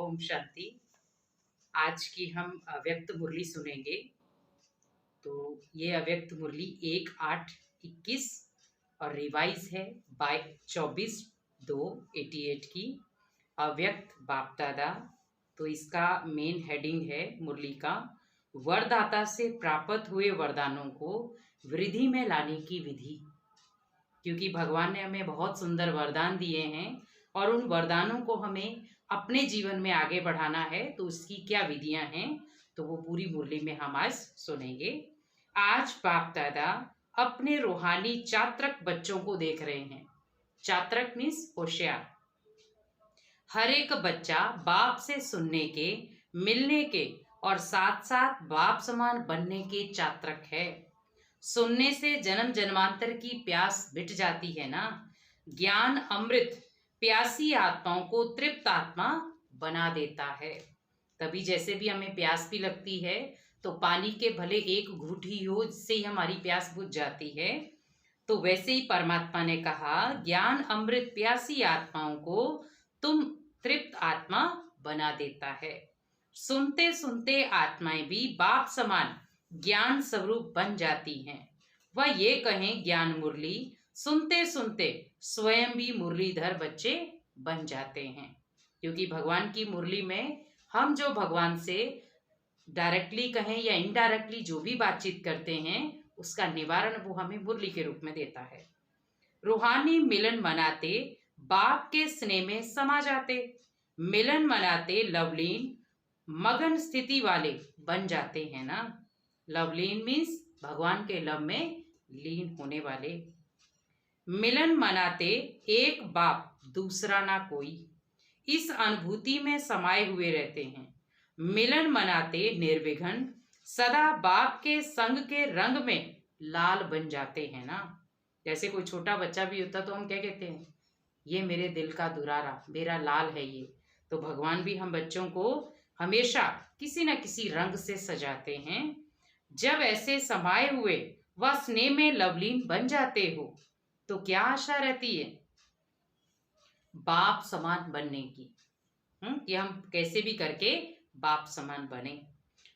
ओम शांति। आज की हम अव्यक्त मुरली सुनेंगे। तो ये अव्यक्त मुरली 1-8-21 और रिवाइज है बाय 24-2-88 की। अव्यक्त बाप दादा। तो इसका मेन हेडिंग है मुरली का, वरदाता से प्राप्त हुए वरदानों को वृद्धि में लाने की विधि। क्योंकि भगवान ने हमें बहुत सुंदर वरदान दिए हैं और उन वरदानों को हमें अपने जीवन में आगे बढ़ाना है, तो उसकी क्या विधियां हैं, तो वो पूरी मुरली में हम आज सुनेंगे। आज बाप दादा अपने रूहानी चात्रक बच्चों को देख रहे हैं। चात्रक मीन्स होशियार। हर एक बच्चा बाप से सुनने के, मिलने के और साथ साथ बाप समान बनने के चात्रक है। सुनने से जन्म जन्मांतर की प्यास मिट जाती है ना। ज्ञान अमृत प्यासी आत्माओं को तृप्त आत्मा बना देता है। तभी जैसे भी हमें प्यास भी लगती है तो पानी के भले एक घूंट ही हो, जिससे ही हमारी प्यास बुझ जाती है। तो वैसे ही परमात्मा ने कहा, ज्ञान अमृत प्यासी आत्माओं को तुम तृप्त आत्मा बना देता है। सुनते सुनते आत्माएं भी बाप समान ज्ञान स्वरूप बन जाती हैं। वह ये कहें ज्ञान मुरली, सुनते सुनते स्वयं भी मुरलीधर बच्चे बन जाते हैं। क्योंकि भगवान की मुरली में हम जो भगवान से डायरेक्टली कहें या इनडायरेक्टली जो भी बातचीत करते हैं, उसका निवारण वो हमें मुरली के रूप में देता है। रूहानी मिलन मनाते बाप के स्नेह में समा जाते, मिलन मनाते लवलीन मगन स्थिति वाले बन जाते हैं ना। लवलीन मीन्स भगवान के लव में लीन होने वाले। मिलन मनाते एक बाप दूसरा ना कोई, इस अनुभूति में समाये हुए रहते हैं। मिलन मनाते निर्विघ्न सदा बाप के संग के रंग में लाल बन जाते हैं ना। जैसे कोई छोटा बच्चा भी होता तो हम क्या कहते हैं, ये मेरे दिल का दुरारा, मेरा लाल है ये। तो भगवान भी हम बच्चों को हमेशा किसी न किसी रंग से सजाते हैं। जब ऐसे समाये हुए वह स्नेह में लवलीन बन जाते हो तो क्या आशा रहती है, बाप समान बनने की। कि हम कैसे भी करके बाप समान बने।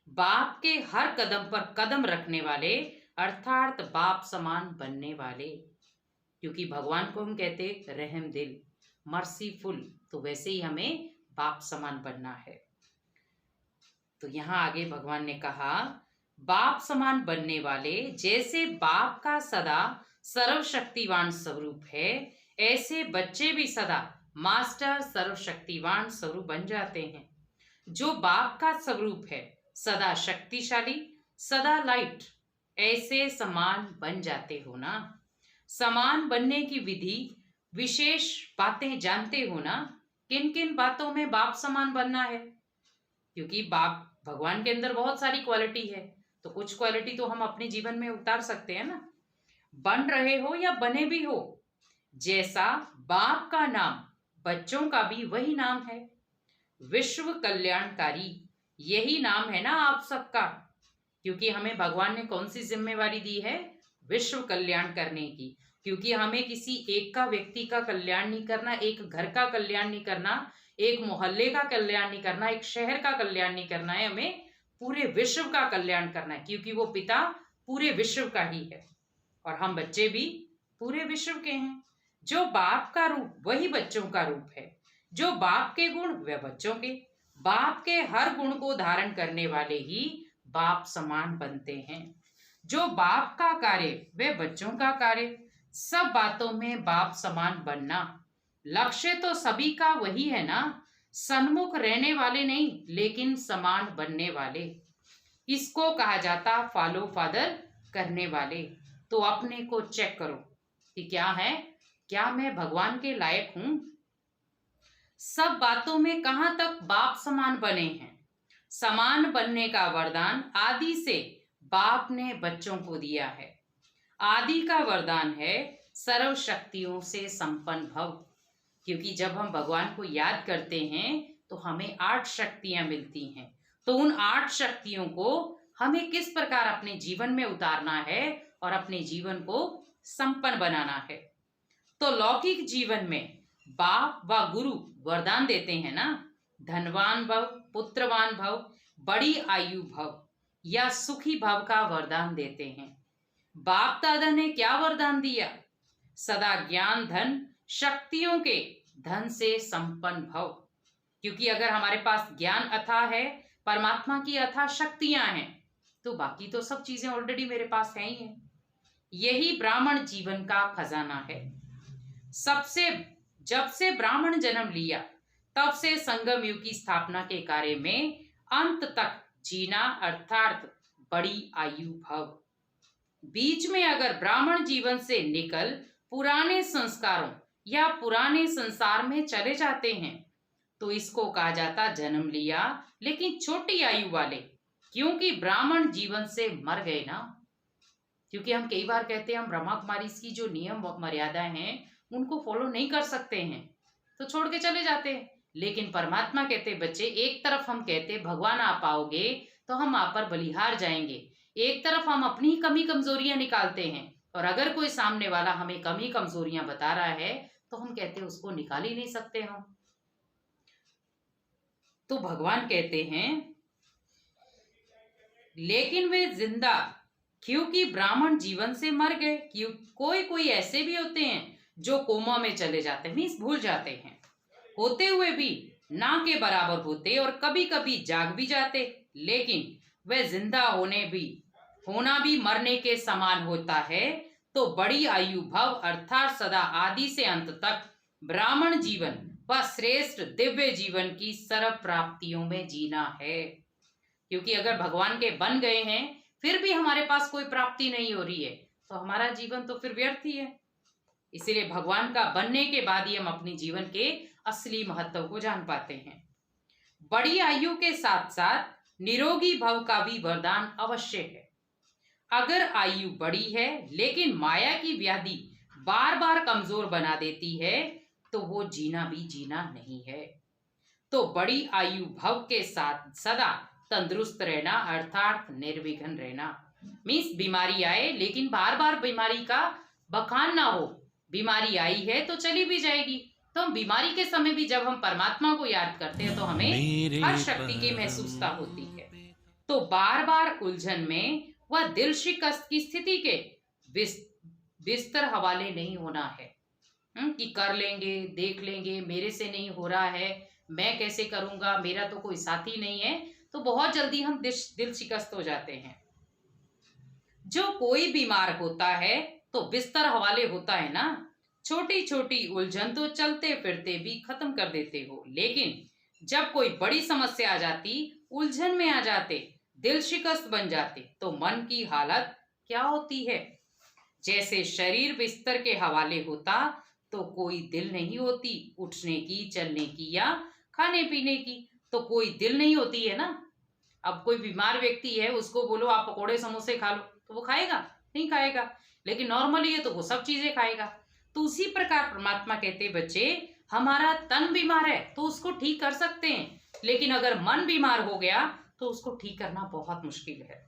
बाप के हर कदम पर कदम रखने वाले, अर्थात बाप समान बनने वाले। क्योंकि भगवान को हम कहते रहम दिल, मर्सीफुल, तो वैसे ही हमें बाप समान बनना है। तो यहाँ आगे भगवान ने कहा, बाप समान बनने वाले जैसे बाप का सदा सर्वशक्तिवान स्वरूप है, ऐसे बच्चे भी सदा मास्टर सर्वशक्तिवान स्वरूप बन जाते हैं। जो बाप का स्वरूप है, सदा शक्तिशाली, सदा लाइट, ऐसे समान बन जाते हो ना। समान बनने की विधि विशेष बातें जानते हो ना। किन किन बातों में बाप समान बनना है, क्योंकि बाप भगवान के अंदर बहुत सारी क्वालिटी है, तो कुछ क्वालिटी तो हम अपने जीवन में उतार सकते हैं ना। बन रहे हो या बने भी हो, जैसा बाप का नाम बच्चों का भी वही नाम है, विश्व कल्याणकारी। यही नाम है ना आप सबका। क्योंकि हमें भगवान ने कौन सी जिम्मेवारी दी है, विश्व कल्याण करने की। क्योंकि हमें किसी एक का व्यक्ति का कल्याण नहीं करना, एक घर का कल्याण नहीं करना, एक मोहल्ले का कल्याण नहीं करना, एक शहर का कल्याण नहीं करना है, हमें पूरे विश्व का कल्याण करना है। क्योंकि वो पिता पूरे विश्व का ही है और हम बच्चे भी पूरे विश्व के हैं। जो बाप का रूप वही बच्चों का रूप है, जो बाप के गुण वे बच्चों के। बाप के हर गुण को धारण करने वाले ही बाप समान बनते हैं। जो बाप का कार्य वे बच्चों का कार्य। सब बातों में बाप समान बनना, लक्ष्य तो सभी का वही है ना। सन्मुख रहने वाले नहीं, लेकिन समान बनने वाले। इसको कहा जाता फॉलो फादर करने वाले। तो अपने को चेक करो कि क्या है, क्या मैं भगवान के लायक हूं। सब बातों में कहां तक बाप समान बने हैं। समान बनने का वरदान आदि से बाप ने बच्चों को दिया है। आदि का वरदान है सर्व शक्तियों से संपन्न भव। क्योंकि जब हम भगवान को याद करते हैं तो हमें 8 शक्तियां मिलती हैं। तो उन 8 शक्तियों को हमें किस प्रकार अपने जीवन में उतारना है और अपने जीवन को संपन्न बनाना है। तो लौकिक जीवन में बाप व गुरु वरदान देते हैं ना। धनवान भव, पुत्रवान भव, बड़ी आयु भव या सुखी भव का वरदान देते हैं। बाप दादा ने क्या वरदान दिया? सदा ज्ञान धन शक्तियों के धन से संपन्न भव। क्योंकि अगर हमारे पास ज्ञान अथाह है, परमात्मा की अथाह शक्तियां हैं, तो बाकी तो सब चीजें ऑलरेडी मेरे पास हैं ही हैं। यही ब्राह्मण जीवन का खजाना है। जब से ब्राह्मण जन्म लिया तब से संगम युग की स्थापना के कार्य में अंत तक जीना अर्थात बड़ी आयु भव। बीच में अगर ब्राह्मण जीवन से निकल पुराने संस्कारों या पुराने संसार में चले जाते हैं तो इसको कहा जाता जन्म लिया लेकिन छोटी आयु वाले, क्योंकि ब्राह्मण जीवन से मर गए ना। क्योंकि हम कई बार कहते हैं हम ब्रह्मा कुमारी की जो नियम मर्यादाएं हैं उनको फॉलो नहीं कर सकते हैं तो छोड़ के चले जाते हैं। लेकिन परमात्मा कहते बच्चे, एक तरफ हम कहते भगवान आप आओगे तो हम आप पर बलिहार जाएंगे, एक तरफ हम अपनी ही कमी कमजोरियां निकालते हैं, और अगर कोई सामने वाला हमें कमी कमजोरियां बता रहा है तो हम कहते उसको निकाल ही नहीं सकते हम। तो भगवान कहते हैं लेकिन वे जिंदा, क्योंकि ब्राह्मण जीवन से मर गए। क्यों कोई ऐसे भी होते हैं जो कोमा में चले जाते हैं, मीन्स भूल जाते हैं, होते हुए भी ना के बराबर होते और कभी कभी जाग भी जाते, लेकिन वह जिंदा होना भी मरने के समान होता है। तो बड़ी आयु भव अर्थात सदा आदि से अंत तक ब्राह्मण जीवन व श्रेष्ठ दिव्य जीवन की सर्व प्राप्तियों में जीना है। क्योंकि अगर भगवान के बन गए हैं फिर भी हमारे पास कोई प्राप्ति नहीं हो रही है तो हमारा जीवन तो फिर व्यर्थ ही है। इसीलिए भगवान का बनने के बाद ही हम अपने जीवन के असली महत्व को जान पाते हैं। बड़ी आयु के साथ साथ निरोगी भव का भी वरदान अवश्य है। अगर आयु बड़ी है लेकिन माया की व्याधि बार बार कमजोर बना देती है तो वो जीना भी जीना नहीं है। तो बड़ी आयु भव के साथ सदा तंदुरुस्त रहना अर्थात निर्विघ्न रहना, मीन्स बीमारी आए लेकिन बार बार बीमारी का बखान ना हो। बीमारी आई है तो चली भी जाएगी, तो हम बीमारी के समय भी जब हम परमात्मा को याद करते हैं तो हमें हर शक्ति की महसूसता होती है। तो बार बार उलझन में वह दिल शिकस्त की स्थिति के बिस्तर हवाले नहीं होना है कि कर लेंगे देख लेंगे, मेरे से नहीं हो रहा है, मैं कैसे करूंगा, मेरा तो कोई साथी नहीं है, तो बहुत जल्दी हम दिल शिकस्त हो जाते हैं। जो कोई बीमार होता है तो बिस्तर हवाले होता है ना। छोटी छोटी उलझन तो चलते फिरते भी खत्म कर देते हो, लेकिन जब कोई बड़ी समस्या आ जाती, उलझन में आ जाते, दिल शिकस्त बन जाते, तो मन की हालत क्या होती है? जैसे शरीर बिस्तर के हवाले होता तो कोई दिल नहीं होती उठने की, चलने की या खाने पीने की, तो कोई दिल नहीं होती है ना। अब कोई बीमार व्यक्ति है उसको बोलो आप पकोड़े समोसे खा लो तो वो खाएगा? नहीं खाएगा। लेकिन नॉर्मली है तो वो सब चीजें खाएगा। तो उसी प्रकार परमात्मा कहते बच्चे, हमारा तन बीमार है तो उसको ठीक कर सकते हैं, लेकिन अगर मन बीमार हो गया तो उसको ठीक करना बहुत मुश्किल है।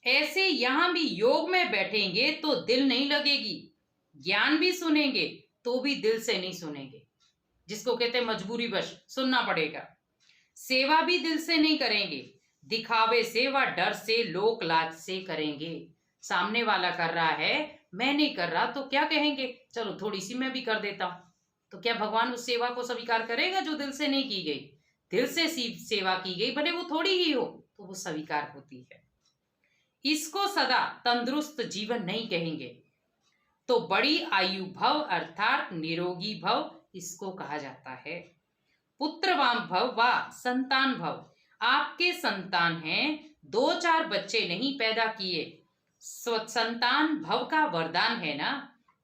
ऐसे यहां भी योग में बैठेंगे तो दिल नहीं लगेगी, ज्ञान भी सुनेंगे तो भी दिल से नहीं सुनेंगे, जिसको कहते हैं मजबूरी बश सुनना पड़ेगा। सेवा भी दिल से नहीं करेंगे, दिखावे से व डर से लोक लाज से करेंगे। सामने वाला कर रहा है, मैं नहीं कर रहा तो क्या कहेंगे, चलो थोड़ी सी मैं भी कर देता हूं। तो क्या भगवान उस सेवा को स्वीकार करेगा जो दिल से नहीं की गई? दिल से सेवा की गई, भले वो थोड़ी ही हो, तो वो स्वीकार होती है। इसको सदा तंदुरुस्त जीवन नहीं कहेंगे। तो बड़ी आयु भव अर्थात निरोगी भव इसको कहा जाता है। पुत्रवान भव व संतान भव, आपके संतान हैं, 2-4 बच्चे नहीं पैदा किए, संतान भव का वरदान है ना।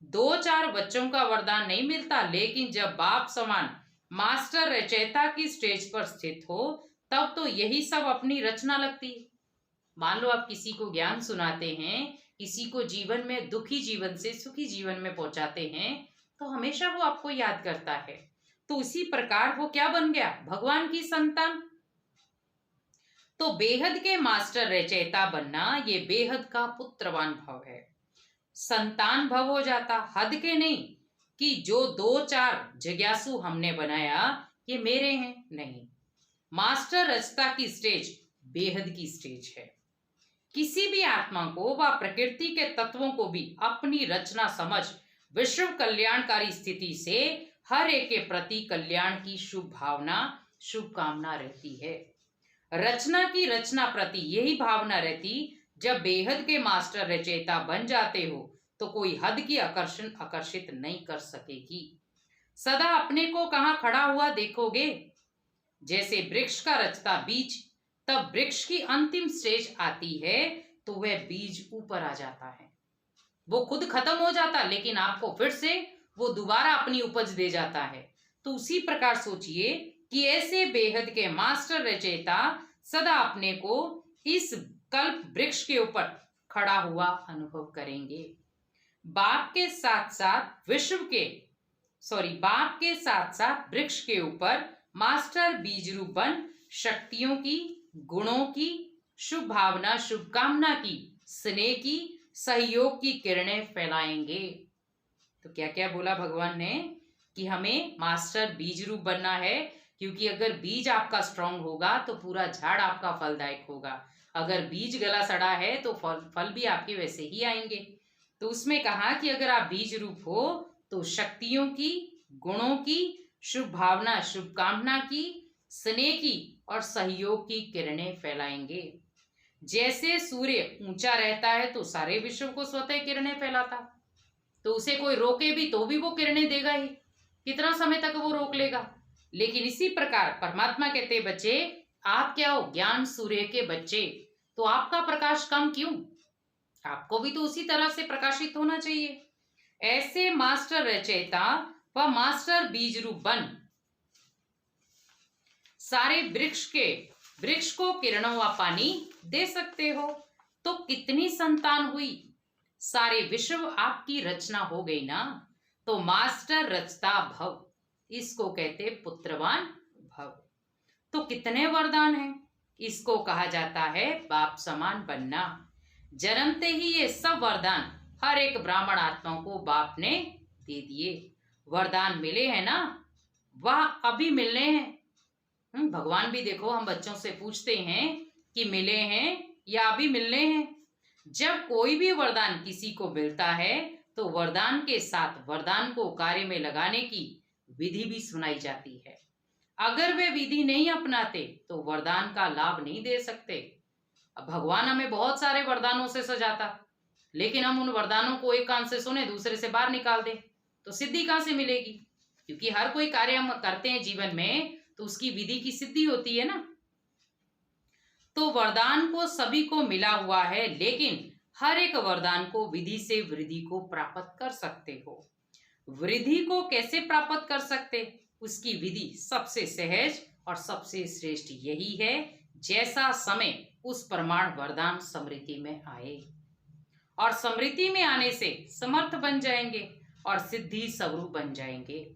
2-4 बच्चों का वरदान नहीं मिलता, लेकिन जब बाप समान मास्टर रचयिता की स्टेज पर स्थित हो तब तो यही सब अपनी रचना लगती है। मान लो आप किसी को ज्ञान सुनाते हैं, किसी को जीवन में दुखी जीवन से सुखी जीवन में पहुंचाते हैं, तो हमेशा वो आपको याद करता है। तो उसी प्रकार वो क्या बन गया? भगवान की संतान। तो बेहद के मास्टर रचयिता बनना ये बेहद का पुत्रवान भव है। संतान भव हो जाता, हद के नहीं कि जो 2-4 जिज्ञासु हमने बनाया ये मेरे हैं, नहीं। मास्टर रचता की स्टेज बेहद की स्टेज है। किसी भी आत्मा को व प्रकृति के तत्वों को भी अपनी रचना समझ विश्व कल्याणकारी स्थिति से हर एक के प्रति कल्याण की शुभ भावना, शुभकामना रहती है। रचना की रचना प्रति यही भावना रहती। जब बेहद के मास्टर रचयिता बन जाते हो तो कोई हद की आकर्षित नहीं कर सकेगी। सदा अपने को कहाँ खड़ा हुआ देखोगे। जैसे वृक्ष का रचता बीज, तब वृक्ष की अंतिम स्टेज आती है तो वह बीज ऊपर आ जाता है, वो खुद खत्म हो जाता, लेकिन आपको फिर से वो दोबारा अपनी उपज दे जाता है। तो उसी प्रकार सोचिए कि ऐसे बेहद के मास्टर रचयिता सदा अपने को इस कल्प वृक्ष के ऊपर खड़ा हुआ अनुभव करेंगे। बाप के साथ साथ वृक्ष के ऊपर मास्टर बीज रूप बन शक्तियों की, गुणों की, शुभ भावना, शुभकामना की, स्नेह की, सहयोग की किरणें फैलाएंगे। तो क्या क्या बोला भगवान ने कि हमें मास्टर बीज रूप बनना है, क्योंकि अगर बीज आपका स्ट्रांग होगा तो पूरा झाड़ आपका फलदायक होगा। अगर बीज गला सड़ा है तो फल भी आपके वैसे ही आएंगे। तो उसमें कहा कि अगर आप बीज रूप हो तो शक्तियों की, गुणों की, शुभ भावना, शुभकामना की, स्नेह की और सहयोग की किरणें फैलाएंगे। जैसे सूर्य ऊंचा रहता है तो सारे विश्व को स्वतः किरणें फैलाता, तो उसे कोई रोके भी तो भी वो किरणें देगा ही। कितना समय तक वो रोक लेगा। लेकिन इसी प्रकार परमात्मा कहते बच्चे आप क्या हो, ज्ञान सूर्य के बच्चे, तो आपका प्रकाश कम क्यों, आपको भी तो उसी तरह से प्रकाशित होना चाहिए। ऐसे मास्टर रचयिता व मास्टर बीज रूप बन सारे वृक्ष को किरणों व पानी दे सकते हो। तो कितनी संतान हुई, सारे विश्व आपकी रचना हो गई ना। तो मास्टर रचता भव, इसको कहते पुत्रवान भव। तो कितने वरदान हैं, इसको कहा जाता है बाप समान बनना। जन्मते ही ये सब वरदान हर एक ब्राह्मण आत्मा को बाप ने दे दिए। वरदान मिले हैं ना, वह अभी मिलने हैं। भगवान भी देखो, हम बच्चों से पूछते हैं कि मिले हैं या अभी मिलने हैं। जब कोई भी वरदान किसी को मिलता है तो वरदान के साथ वरदान को कार्य में लगाने की विधि भी सुनाई जाती है। अगर वे विधि नहीं अपनाते तो वरदान का लाभ नहीं दे सकते। अब भगवान हमें बहुत सारे वरदानों से सजाता, लेकिन हम उन वरदानों को एक कान से सुने दूसरे से बाहर निकाल दें तो सिद्धि कहाँ से मिलेगी। क्योंकि हर कोई कार्य हम करते हैं जीवन में तो उसकी विधि की सिद्धि होती है ना। तो वरदान को सभी को मिला हुआ है, लेकिन हर एक वरदान को विधि से वृद्धि को प्राप्त कर सकते हो। वृद्धि को कैसे प्राप्त कर सकते, उसकी विधि सबसे सहज और सबसे श्रेष्ठ यही है, जैसा समय उस प्रमाण वरदान समृद्धि में आए, और समृद्धि में आने से समर्थ बन जाएंगे और सिद्धि स्वरूप बन जाएंगे।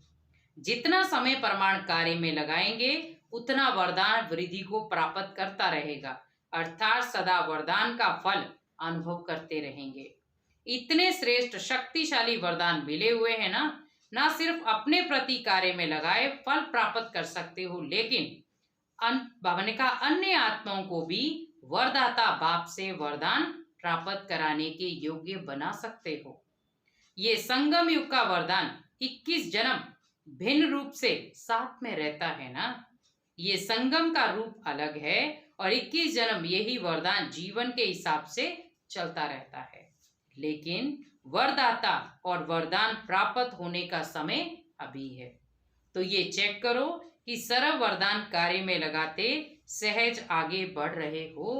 जितना समय प्रमाण कार्य में लगाएंगे उतना वरदान वृद्धि को प्राप्त करता रहेगा, अर्थात सदा वरदान का फल अनुभव करते रहेंगे। इतने श्रेष्ठ शक्तिशाली वरदान मिले हुए हैं ना सिर्फ अपने प्रति कार्य में लगाए फल प्राप्त कर सकते हो, लेकिन भवन का अन्य आत्माओं को भी वरदाता बाप से वरदान प्राप्त कराने के योग्य बना सकते हो। ये संगम युग का वरदान 21 जन्म भिन्न रूप से साथ में रहता है ना। ये संगम का रूप अलग है और 21 जन्म यही वरदान जीवन के हिसाब से चलता रहता है, लेकिन वरदाता और वरदान प्राप्त होने का समय अभी है। तो ये चेक करो कि सर्व वरदान कार्य में लगाते सहज आगे बढ़ रहे हो।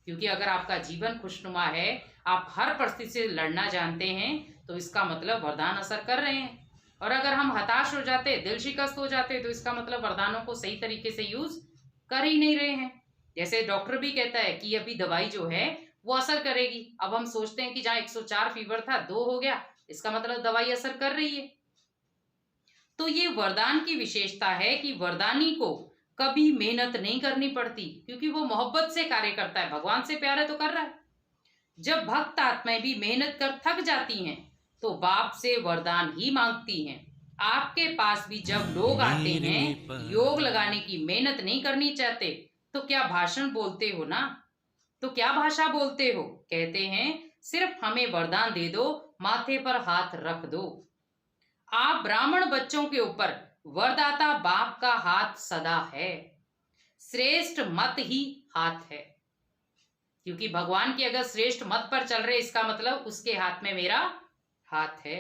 क्योंकि अगर आपका जीवन खुशनुमा है, आप हर परिस्थिति से लड़ना जानते हैं, तो इसका मतलब वरदान असर कर रहे हैं। और अगर हम हताश हो जाते, दिल शिकस्त हो जाते, तो इसका मतलब वरदानों को सही तरीके से यूज कर ही नहीं रहे हैं। जैसे डॉक्टर भी कहता है कि अभी दवाई जो है वो असर करेगी। अब हम सोचते हैं कि जहाँ 104 फीवर था 2 हो गया, इसका मतलब दवाई असर कर रही है। तो ये वरदान की विशेषता है कि वरदानी को कभी मेहनत नहीं करनी पड़ती, क्योंकि वो मोहब्बत से कार्य करता है, भगवान से प्यार है तो कर रहा है। जब भक्त आत्माएं भी मेहनत कर थक जाती हैं तो बाप से वरदान ही मांगती हैं, आपके पास भी जब लोग आते हैं योग लगाने की मेहनत नहीं करनी चाहते, तो क्या भाषण बोलते हो ना, तो क्या भाषा बोलते हो? कहते हैं सिर्फ हमें वरदान दे दो, माथे पर हाथ रख दो। आप ब्राह्मण बच्चों के ऊपर वरदाता बाप का हाथ सदा है, श्रेष्ठ मत ही हाथ है। क्योंकि भगवान की अगर श्रेष्ठ मत पर चल रहे, इसका मतलब उसके हाथ में मेरा हाथ है।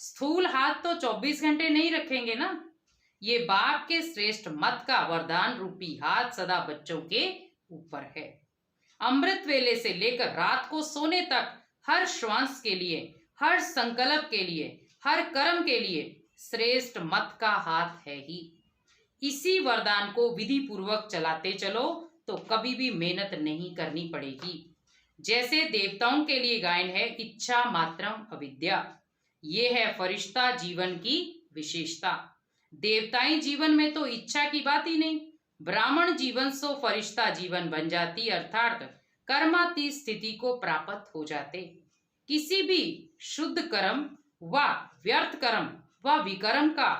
स्थूल हाथ तो 24 घंटे नहीं रखेंगे ना। ये बाप के श्रेष्ठ मत का वरदान रूपी हाथ सदा बच्चों के ऊपर है। अमृत वेले से लेकर रात को सोने तक हर श्वास के लिए, हर संकल्प के लिए, हर कर्म के लिए श्रेष्ठ मत का हाथ है ही। इसी वरदान को विधि पूर्वक चलाते चलो तो कभी भी मेहनत नहीं करनी पड़ेगी। जैसे देवताओं के लिए गायन है इच्छा मात्रम अविद्या, ये है फरिश्ता जीवन की विशेषता। देवताई जीवन में तो इच्छा की बात ही नहीं, ब्राह्मण जीवन सो फरिश्ता जीवन बन जाती, अर्थात कर्मातीत स्थिति को प्राप्त हो जाते। किसी भी शुद्ध कर्म व व्यर्थ कर्म व विकर्म का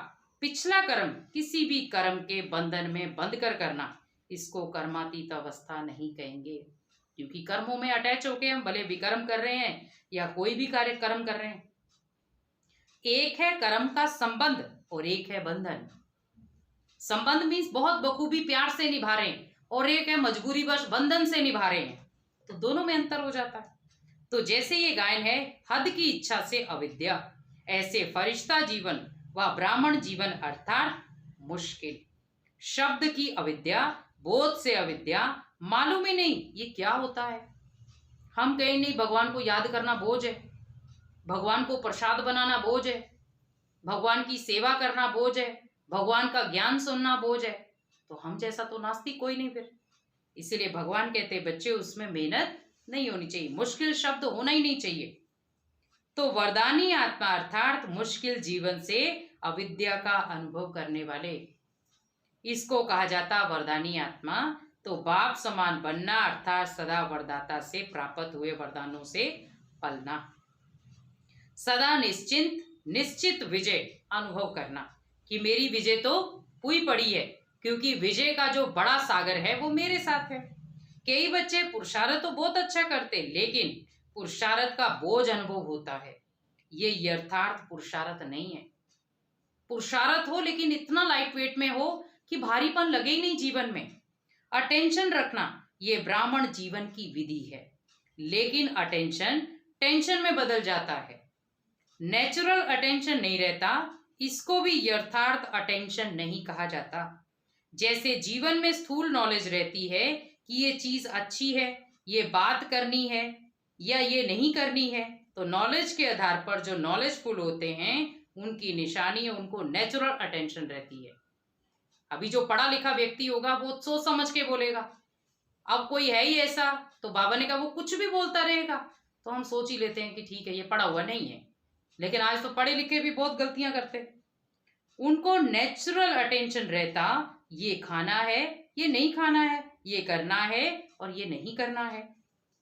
पिछला कर्म किसी भी कर्म के बंधन में बंध कर करना, इसको कर्मातीत अवस्था नहीं कहेंगे। क्योंकि कर्मों में अटैच होके हम भले विकर्म कर रहे हैं या कोई भी कार्य कर्म कर रहे हैं। एक है कर्म का संबंध और एक है बंधन। संबंध मीन्स बहुत बखूबी प्यार से निभा रहे हैं, और एक है मजबूरी वश बंधन से निभा रहे हैं, तो दोनों में अंतर हो जाता है। तो जैसे ये गायन है हद की इच्छा से अविद्या, ऐसे फरिश्ता जीवन व ब्राह्मण जीवन अर्थात मुश्किल। शब्द की अविद्या, बोध से अविद्या, मालूम ही नहीं ये क्या होता है। हम कहें नहीं भगवान को याद करना बोझ है, भगवान को प्रसाद बनाना बोझ है, भगवान की सेवा करना बोझ है, भगवान का ज्ञान सुनना बोझ है, तो हम जैसा तो नास्तिक कोई नहीं फिर। इसीलिए भगवान कहते बच्चे उसमें मेहनत नहीं होनी चाहिए, मुश्किल शब्द होना ही नहीं चाहिए। तो वरदानी आत्मा अर्थात मुश्किल जीवन से अविद्या का अनुभव करने वाले, इसको कहा जाता वरदानी आत्मा। तो बाप समान बनना अर्थात सदा वरदाता से प्राप्त हुए वरदानों से पलना, सदा निश्चित विजय अनुभव करना कि मेरी विजय तो हुई पड़ी है, क्योंकि विजय का जो बड़ा सागर है वो मेरे साथ है। कई बच्चे पुरुषार्थ तो बहुत अच्छा करते, लेकिन पुरुषार्थ का बोझ अनुभव होता है। ये यथार्थ पुरुषार्थ नहीं है। पुरुषार्थ हो लेकिन इतना लाइट वेट में हो कि भारीपन लगे ही नहीं जीवन में। अटेंशन रखना ये ब्राह्मण जीवन की विधि है, लेकिन अटेंशन टेंशन में बदल जाता है। नेचुरल अटेंशन नहीं रहता, इसको भी यथार्थ अटेंशन नहीं कहा जाता। जैसे जीवन में स्थूल नॉलेज रहती है कि ये चीज अच्छी है, ये बात करनी है या ये नहीं करनी है, तो नॉलेज के आधार पर जो नॉलेजफुल होते हैं उनकी निशानी है, उनको नेचुरल अटेंशन रहती है। अभी जो पढ़ा लिखा व्यक्ति होगा वो सोच समझ के बोलेगा। अब कोई है ही ऐसा, तो बाबा ने कहा वो कुछ भी बोलता रहेगा, तो हम सोच ही लेते हैं कि ठीक है ये पढ़ा हुआ नहीं है। लेकिन आज तो पढ़े लिखे भी बहुत गलतियां करते। उनको नेचुरल अटेंशन रहता, ये खाना है, ये नहीं खाना है, ये करना है और ये नहीं करना है।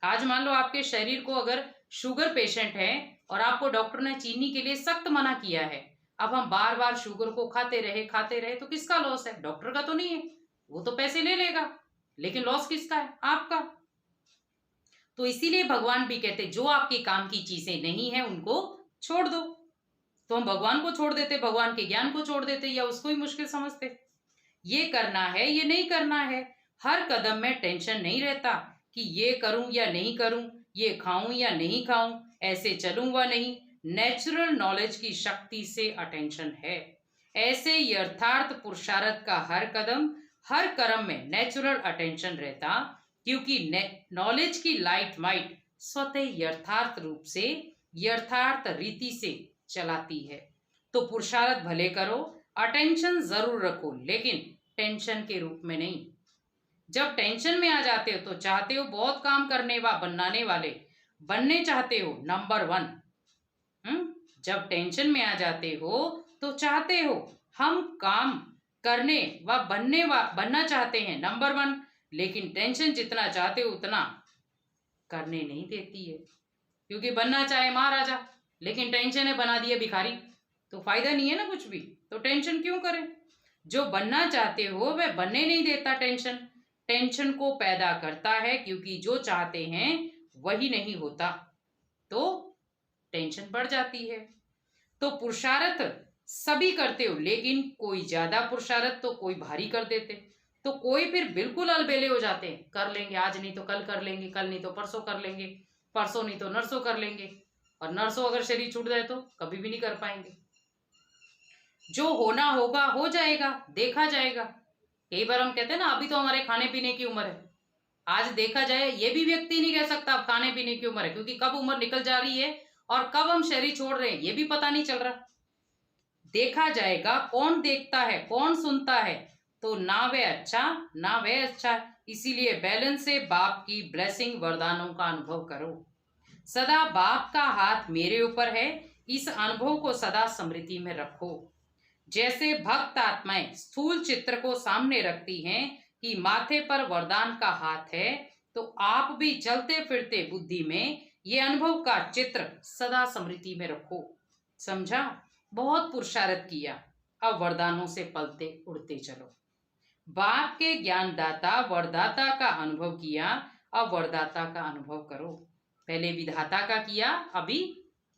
आज मान लो आपके शरीर को अगर शुगर पेशेंट है और आपको डॉक्टर ने चीनी के लिए सख्त मना किया है, अब हम बार बार शुगर को खाते रहे तो किसका लॉस है? डॉक्टर का तो नहीं है, वो तो पैसे ले लेगा, लेकिन लॉस किसका है? आपका। तो इसीलिए भगवान भी कहते जो आपके काम की चीजें नहीं है उनको छोड़ दो। तो हम भगवान को छोड़ देते, भगवान के ज्ञान को छोड़ देते या उसको ही मुश्किल समझते। ये करना है, ये नहीं करना है। हर कदम में टेंशन नहीं रहता कि ये करूं या नहीं करूं, ये खाऊं या नहीं खाऊं, ऐसे चलूं व नहीं। नेचुरल नॉलेज की शक्ति से अटेंशन है। ऐसे यथार्थ पुरुषार्थ का हर कदम हर कर्म में नेचुरल अटेंशन रहता, क्योंकि नॉलेज की लाइट माइट स्वतः यथार्थ रूप से यथार्थ रीति से चलाती है। तो पुरुषार्थ भले करो, अटेंशन जरूर रखो, लेकिन टेंशन के रूप में नहीं। जब टेंशन में आ जाते हो तो चाहते हो बहुत काम करने व बनाने वाले बनने चाहते हो नंबर 1। जब टेंशन में आ जाते हो तो चाहते हो हम काम करने व बनना चाहते हैं नंबर 1, लेकिन टेंशन जितना चाहते हो उतना करने नहीं देती है। क्योंकि बनना चाहे महाराजा, लेकिन टेंशन है बना दिया भिखारी। तो फायदा नहीं है ना कुछ भी, तो टेंशन क्यों करें। जो बनना चाहते हो वह बनने नहीं देता टेंशन, टेंशन को पैदा करता है, क्योंकि जो चाहते हैं वही नहीं होता, तो टेंशन बढ़ जाती है। तो पुरुषार्थ सभी करते हो, लेकिन कोई ज्यादा पुरुषार्थ तो कोई भारी कर देते, तो कोई फिर बिल्कुल अलबेले हो जाते हैं, कर लेंगे आज नहीं तो कल कर लेंगे, कल नहीं तो परसों कर लेंगे, परसों नहीं तो नरसों कर लेंगे, और नरसों अगर शरीर छूट जाए तो कभी भी नहीं कर पाएंगे। जो होना होगा हो जाएगा, देखा जाएगा। कई बार हम कहते हैं ना अभी तो हमारे खाने पीने की उम्र है, आज देखा जाए ये भी व्यक्ति नहीं कह सकता अब खाने पीने की उम्र है, क्योंकि कब उम्र निकल जा रही है और कब हम शरीर छोड़ रहे हैं ये भी पता नहीं चल रहा। देखा जाएगा, कौन देखता है कौन सुनता है, तो ना वह अच्छा ना वह अच्छा। इसीलिए बैलेंस से बाप की ब्लेसिंग वरदानों का अनुभव करो। सदा बाप का हाथ मेरे ऊपर है, इस अनुभव को सदा स्मृति में रखो। जैसे भक्त आत्माएं स्थूल चित्र को सामने रखती हैं कि माथे पर वरदान का हाथ है, तो आप भी चलते फिरते बुद्धि में ये अनुभव का चित्र सदा स्मृति में रखो। समझा? बहुत पुरुषार्थ किया, अब वरदानों से पलते उड़ते चलो। बाप के ज्ञानदाता वरदाता का अनुभव किया, अब वरदाता का अनुभव करो। पहले विधाता का किया, अभी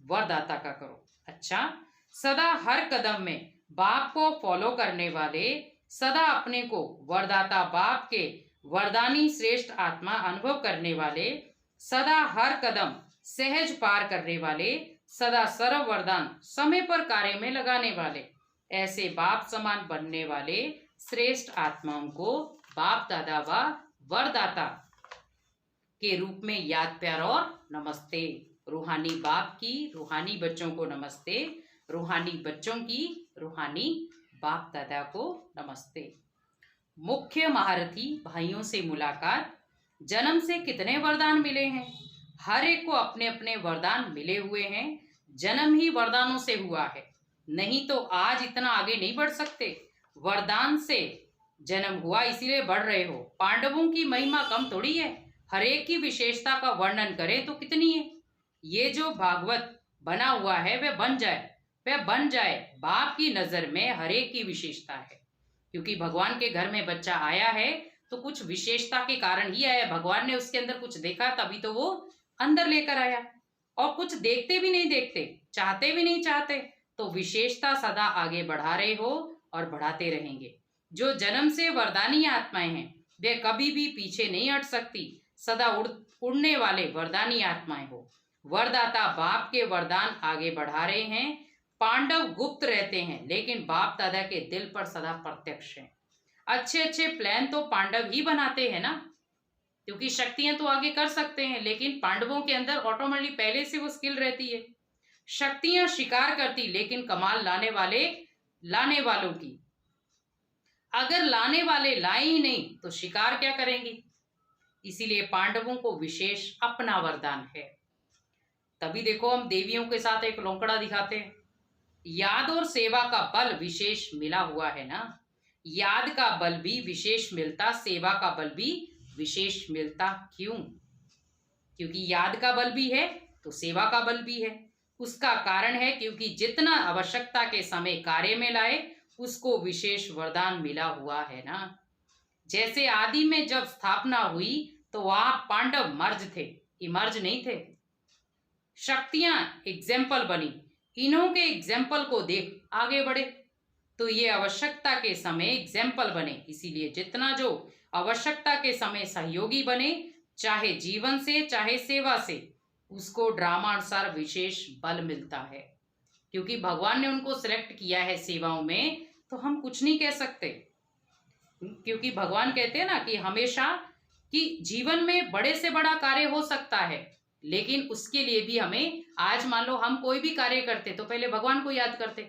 वरदाता का करो। अच्छा, सदा हर कदम में बाप को फॉलो करने वाले, सदा अपने को वरदाता बाप के वरदानी श्रेष्ठ आत्मा अनुभव करने वाले, सदा हर कदम सहज पार करने वाले, सदा सर्व वरदान समय पर कार्य में लगाने वाले, ऐसे बाप समान बनने वाले श्रेष्ठ आत्माओं को बाप दादा व वरदाता के रूप में याद प्यार और नमस्ते। रूहानी बाप की रूहानी बच्चों को नमस्ते, रूहानी बच्चों की रूहानी बाप दादा को नमस्ते। मुख्य महारथी भाइयों से मुलाकात। जन्म से कितने वरदान मिले हैं? हर एक को अपने अपने वरदान मिले हुए हैं। जन्म ही वरदानों से हुआ है, नहीं तो आज इतना आगे नहीं बढ़ सकते। वरदान से जन्म हुआ, इसीलिए बढ़ रहे हो। पांडवों की महिमा कम थोड़ी है, हर एक की विशेषता का वर्णन करें तो कितनी है। ये जो भागवत बना हुआ है वह बन जाए, वह बन जाए। बाप की नजर में हर एक की विशेषता है, क्योंकि भगवान के घर में बच्चा आया है तो कुछ विशेषता के कारण ही आया। भगवान ने उसके अंदर कुछ देखा तभी तो वो अंदर लेकर आया, और कुछ देखते भी नहीं देखते, चाहते भी नहीं चाहते, तो विशेषता सदा आगे बढ़ा रहे हो और बढ़ाते रहेंगे। जो जन्म से वरदानी आत्माएं हैं वे कभी भी पीछे नहीं हट सकती, सदा उड़ने वाले वरदानी आत्माएं हो। वरदाता बाप के वरदान आगे बढ़ा रहे हैं। पांडव गुप्त रहते हैं, लेकिन बाप दादा के दिल पर सदा प्रत्यक्ष हैं। अच्छे अच्छे प्लान तो पांडव ही बनाते हैं ना, क्योंकि शक्तियां तो आगे कर सकते हैं, लेकिन पांडवों के अंदर ऑटोमेटिकली पहले से वो स्किल रहती है। शक्तियां शिकार करती, लेकिन कमाल लाने वालों की। अगर लाने वाले लाए ही नहीं तो शिकार क्या करेंगी। इसीलिए पांडवों को विशेष अपना वरदान है। तभी देखो हम देवियों के साथ एक लोंकड़ा दिखाते हैं। याद और सेवा का बल विशेष मिला हुआ है ना। याद का बल भी विशेष मिलता, सेवा का बल भी विशेष मिलता। क्यों? क्योंकि याद का बल भी है तो सेवा का बल भी है। उसका कारण है क्योंकि जितना आवश्यकता के समय कार्य में लाए उसको विशेष वरदान मिला हुआ है ना। जैसे आदि में जब स्थापना हुई तो वहां पांडव मर्ज थे, इमर्ज नहीं थे। शक्तियां एग्जाम्पल बनी, इन्हों के एग्जाम्पल को देख आगे बढ़े, तो ये आवश्यकता के समय एग्जाम्पल बने। इसीलिए जितना जो आवश्यकता के समय सहयोगी बने, चाहे जीवन से चाहे सेवा से, उसको ड्रामानुसार विशेष बल मिलता है। क्योंकि भगवान ने उनको सिलेक्ट किया है सेवाओं में, तो हम कुछ नहीं कह सकते। क्योंकि भगवान कहते हैं ना कि हमेशा कि जीवन में बड़े से बड़ा कार्य हो सकता है, लेकिन उसके लिए भी हमें, आज मान लो हम कोई भी कार्य करते तो पहले भगवान को याद करते।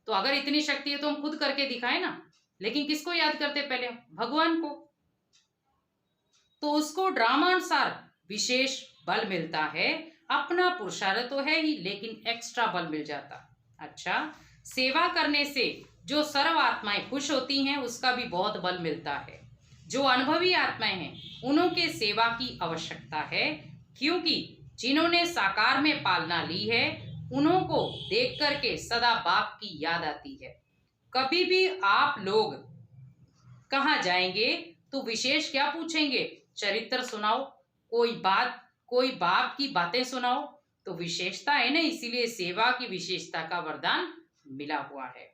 तो अगर इतनी शक्ति है तो हम खुद करके दिखाए ना, लेकिन किसको याद करते पहले? भगवान को। तो उसको ड्रामानुसार विशेष बल मिलता है। अपना पुरुषार्थ तो है ही, लेकिन एक्स्ट्रा बल मिल जाता। अच्छा, सेवा करने से जो सर्व आत्माएं खुश होती हैं उसका भी बहुत बल मिलता है। जो अनुभवी आत्माएं हैं उन्हों के सेवा की आवश्यकता है, क्योंकि जिन्होंने साकार में पालना ली है उन्हों को देख करके सदा बाप की याद आती है। कभी भी आप लोग कहाँ जाएंगे तो विशेष क्या पूछेंगे? चरित्र सुनाओ, कोई बाप की बातें सुनाओ। तो विशेषता है ना, इसीलिए सेवा की विशेषता का वरदान मिला हुआ है।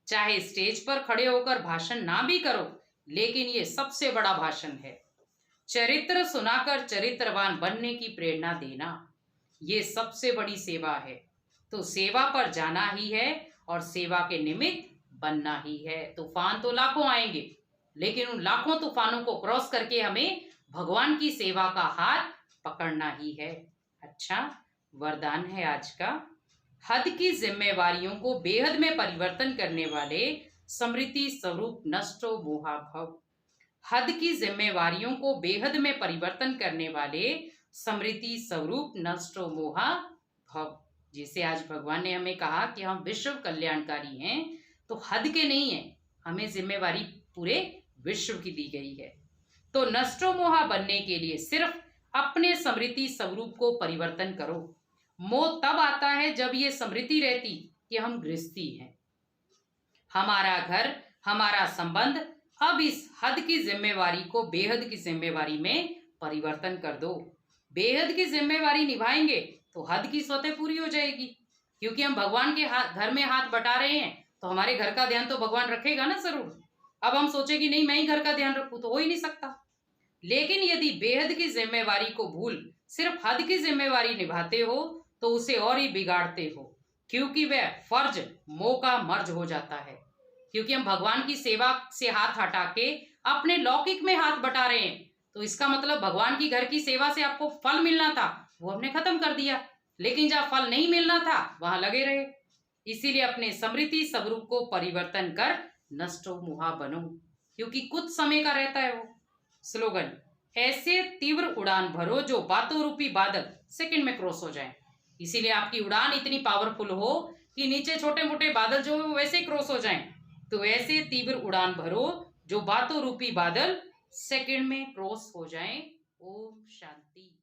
चाहे स्टेज पर खड़े होकर भाषण ना भी करो, लेकिन ये सबसे बड़ा भाषण है। चरित्र सुनाकर चरित्रवान बनने की प्रेरणा देना, ये सबसे बड़ी सेवा है। तो सेवा पर जाना ही है और सेवा के निमित्त बनना ही है। तूफान तो लाखों आएंगे, लेकिन उन लाखों तूफानों को क्रॉस करके हमें भगवान की सेवा का हाथ पकड़ना ही है। अच्छा, वरदान है आज का, हद की जिम्मेवारियों को बेहद में परिवर्तन करने वाले स्मृति स्वरूप नष्टो मोहा भव। हद की जिम्मेवारियों को बेहद में परिवर्तन करने वाले स्मृति स्वरूप नष्टो मोहा भव। जिसे आज भगवान ने हमें कहा कि हम विश्व कल्याणकारी हैं, तो हद के नहीं है, हमें जिम्मेवारी पूरे विश्व की दी गई है। तो नष्टो मोहा बनने के लिए सिर्फ अपने स्मृति स्वरूप को परिवर्तन करो। मोह तब आता है जब ये स्मृति रहती कि हम गृहस्थी हैं, हमारा घर, हमारा संबंध। अब इस हद की जिम्मेवारी को बेहद की जिम्मेवारी में परिवर्तन कर दो। बेहद की जिम्मेवारी निभाएंगे तो हद की स्वतः पूरी हो जाएगी, क्योंकि हम भगवान के घर में हाथ बटा रहे हैं, तो हमारे घर का ध्यान तो भगवान रखेगा ना जरूर। अब हम सोचे कि नहीं मैं ही घर का ध्यान रखूं, तो हो ही नहीं सकता। लेकिन यदि बेहद की जिम्मेवारी को भूल सिर्फ हद की जिम्मेवारी निभाते हो, तो उसे और ही बिगाड़ते हो, क्योंकि वह फर्ज मोह का मर्ज हो जाता है। क्योंकि हम भगवान की सेवा से हाथ हटा के अपने लौकिक में हाथ बटा रहे हैं, तो इसका मतलब भगवान की घर की सेवा से आपको फल मिलना था, वो हमने खत्म कर दिया। लेकिन जहाँ फल नहीं मिलना था वहां लगे रहे। इसीलिए अपने स्मृति स्वरूप को परिवर्तन कर नष्टो मोहा बनो, क्योंकि कुछ समय का रहता है वो। स्लोगन, ऐसे तीव्र उड़ान भरो जो बातों रूपी बादल सेकंड में क्रॉस हो जाए। इसीलिए आपकी उड़ान इतनी पावरफुल हो कि नीचे छोटे मोटे बादल जो है वैसे ही क्रॉस हो जाएं। तो ऐसे तीव्र उड़ान भरो जो बातों रूपी बादल सेकंड में क्रॉस हो जाएं। ओम शांति।